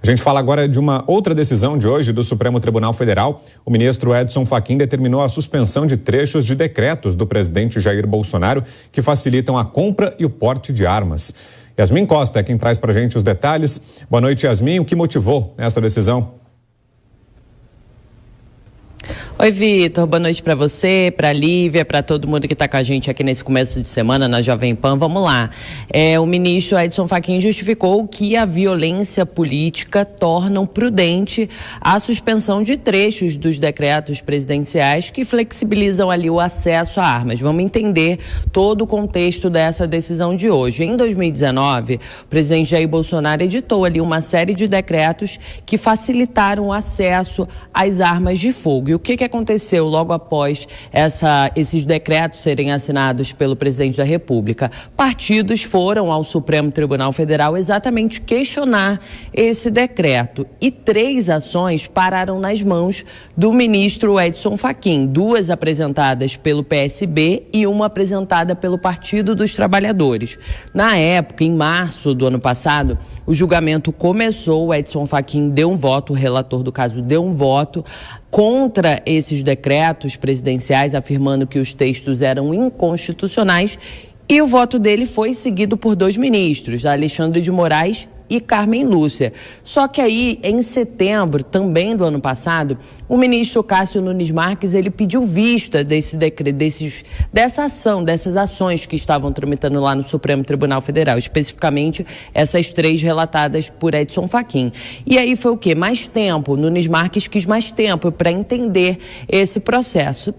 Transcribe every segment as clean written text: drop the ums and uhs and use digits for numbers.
gente fala agora de uma outra decisão de hoje do Supremo Tribunal Federal. O ministro Edson Fachin determinou a suspensão de trechos de decretos do presidente Jair Bolsonaro que facilitam a compra e o porte de armas. Yasmin Costa é quem traz para a gente os detalhes. Boa noite, Yasmin. O que motivou essa decisão? Oi, Vitor. Boa noite para você, para a Lívia, para todo mundo que está com a gente aqui nesse começo de semana na Jovem Pan. Vamos lá. O ministro Edson Fachin justificou que a violência política torna prudente a suspensão de trechos dos decretos presidenciais que flexibilizam ali o acesso a armas. Vamos entender todo o contexto dessa decisão de hoje. Em 2019, o presidente Jair Bolsonaro editou ali uma série de decretos que facilitaram o acesso às armas de fogo. E o que aconteceu logo após esses decretos serem assinados pelo presidente da República? Partidos foram ao Supremo Tribunal Federal exatamente questionar esse decreto. E 3 ações pararam nas mãos do ministro Edson Fachin. 2 apresentadas pelo PSB e uma apresentada pelo Partido dos Trabalhadores. Na época, em março do ano passado, o julgamento começou. O Edson Fachin deu um voto, o relator do caso deu um voto contra esses decretos presidenciais, afirmando que os textos eram inconstitucionais, e o voto dele foi seguido por 2 ministros, Alexandre de Moraes e Carmen Lúcia. Só que aí, em setembro, também do ano passado, o ministro Cássio Nunes Marques, ele pediu vista dessa ação, dessas ações que estavam tramitando lá no Supremo Tribunal Federal, especificamente essas 3 relatadas por Edson Fachin. E aí foi o quê? Mais tempo. Nunes Marques quis mais tempo para entender esse processo.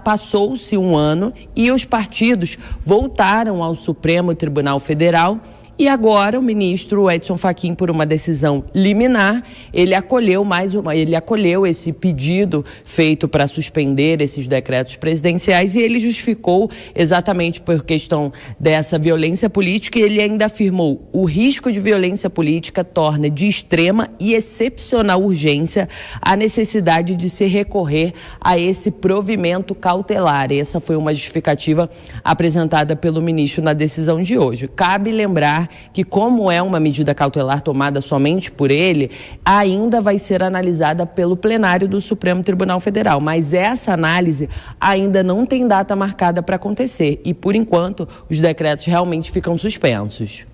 Passou-se um ano e os partidos voltaram ao Supremo Tribunal Federal. E agora o ministro Edson Fachin, por uma decisão liminar, ele acolheu esse pedido feito para suspender esses decretos presidenciais, e ele justificou exatamente por questão dessa violência política, e ele ainda afirmou: o risco de violência política torna de extrema e excepcional urgência a necessidade de se recorrer a esse provimento cautelar. E essa foi uma justificativa apresentada pelo ministro na decisão de hoje. Cabe lembrar que, como é uma medida cautelar tomada somente por ele, ainda vai ser analisada pelo plenário do Supremo Tribunal Federal. Mas essa análise ainda não tem data marcada para acontecer e, por enquanto, os decretos realmente ficam suspensos.